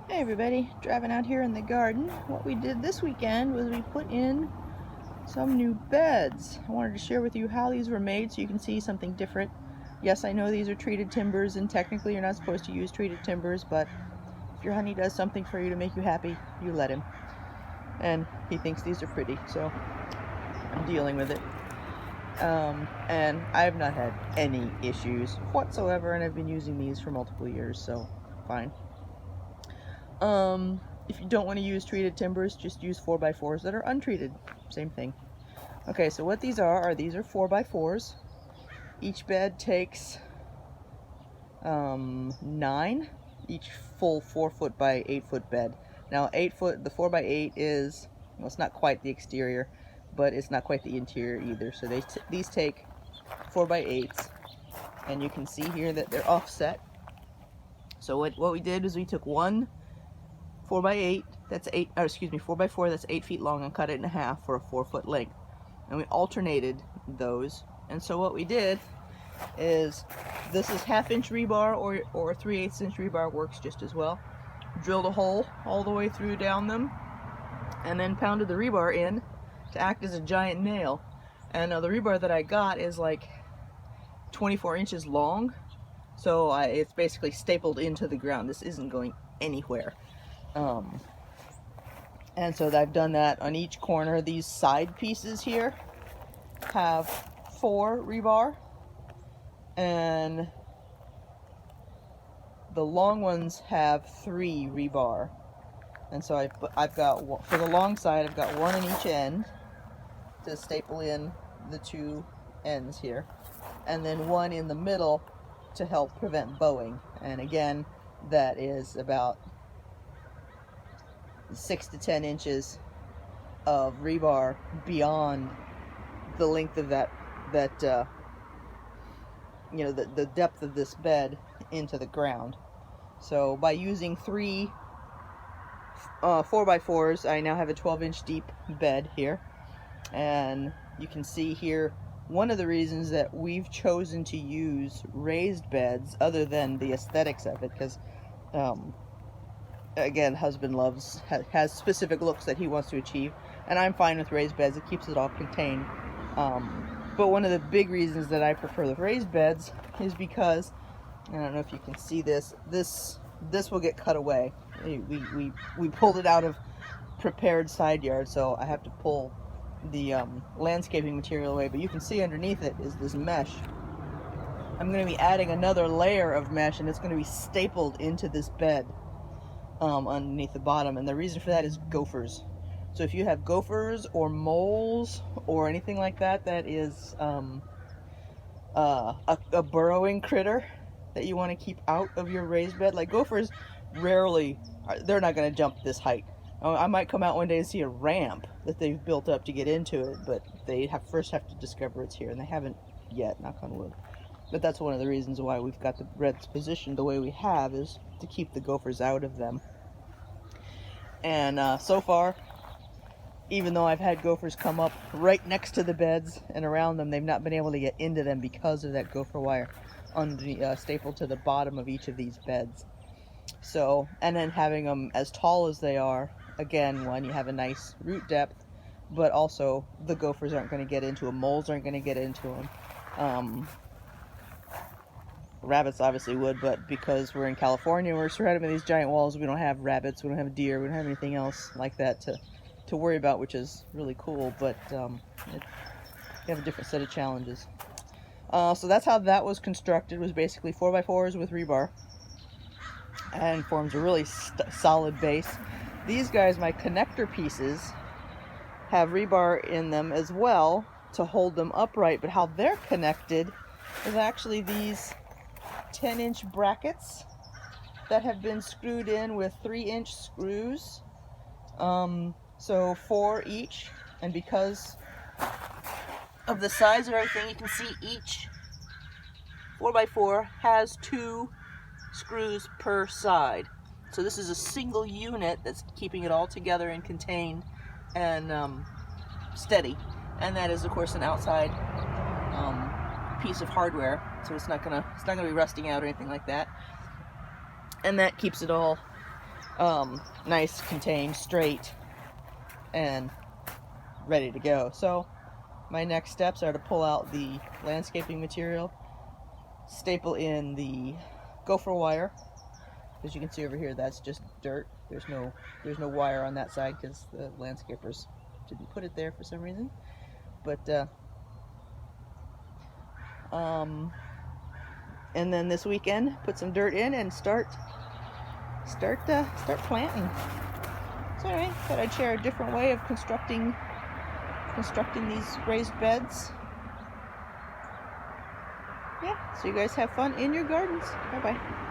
Hey everybody, driving out here in the garden. What we did this weekend was we put in some new beds. I wanted to share with you how these were made so you can see something different. Yes, I know these are treated timbers and technically you're not supposed to use treated timbers, but if your honey does something for you to make you happy, you let him. And he thinks these are pretty, so I'm dealing with it. And I have not had any issues whatsoever, and I've been using these for multiple years, so fine. If you don't want to use treated timbers, just use 4x4s that are untreated. Same thing. Okay, so what these are these are 4x4s. Each bed takes 9, each full 4-foot by 8-foot bed. Now 8-foot, the 4x8 is, well, it's not quite the exterior, but it's not quite the interior either. So these take 4x8s, and you can see here that they're offset. So what we did is we took one 4x8 that's 4x4 that's 8 feet long and cut it in half for a 4-foot length, and we alternated those. And so what we did is, this is 1/2 inch rebar or 3/8 inch rebar, works just as well. Drilled a hole all the way through down them, and then pounded the rebar in to act as a giant nail. And the rebar that I got is like 24 inches long, so it's basically stapled into the ground. This isn't going anywhere. And so I've done that on each corner. These side pieces here have 4 rebar, and the long ones have 3 rebar. And so I've got, for the long side, I've got one on each end to staple in the 2 ends here, and then one in the middle to help prevent bowing. And again, that is about 6 to 10 inches of rebar beyond the length of that you know, the depth of this bed into the ground. So by using 3 4x4s, I now have a 12-inch deep bed here. And you can see here one of the reasons that we've chosen to use raised beds, other than the aesthetics of it, because again, husband has specific looks that he wants to achieve, and I'm fine with raised beds. It keeps it all contained. But one of the big reasons that I prefer the raised beds is because, I don't know if you can see this will get cut away. We pulled it out of prepared side yard, so I have to pull the landscaping material away, but you can see underneath it is this mesh. I'm going to be adding another layer of mesh, and it's going to be stapled into this bed underneath the bottom. And the reason for that is gophers. So if you have gophers or moles or anything like that that is a burrowing critter that you want to keep out of your raised bed, like gophers rarely, they're not going to jump this height. I might come out one day and see a ramp that they've built up to get into it, but they first have to discover it's here, and they haven't yet, knock on wood. But that's one of the reasons why we've got the beds positioned the way we have, is to keep the gophers out of them. And so far, even though I've had gophers come up right next to the beds and around them, they've not been able to get into them because of that gopher wire stapled to the bottom of each of these beds. So, and then having them as tall as they are, again, one, you have a nice root depth, but also the gophers aren't going to get into them, moles aren't going to get into them. Rabbits obviously would, but because we're in California, we're surrounded by these giant walls, we don't have rabbits, we don't have deer, we don't have anything else like that to worry about, which is really cool, but you have a different set of challenges. So that's how that was constructed, was basically 4x4s with rebar, and forms a really solid base. These guys, my connector pieces, have rebar in them as well to hold them upright, but how they're connected is actually these 10-inch brackets that have been screwed in with 3-inch screws. So 4 each, and because of the size of everything, you can see each 4x4 has 2 screws per side. So this is a single unit that's keeping it all together and contained and steady. And that is, of course, an outside piece of hardware, so it's not gonna be rusting out or anything like that. And that keeps it all nice, contained, straight, and ready to go. So my next steps are to pull out the landscaping material, staple in the gopher wire. As you can see over here, that's just dirt. There's no wire on that side because the landscapers didn't put it there for some reason. But and then this weekend, put some dirt in and start planting. So anyway, thought I'd share a different way of constructing these raised beds. Yeah, so you guys have fun in your gardens. Bye bye.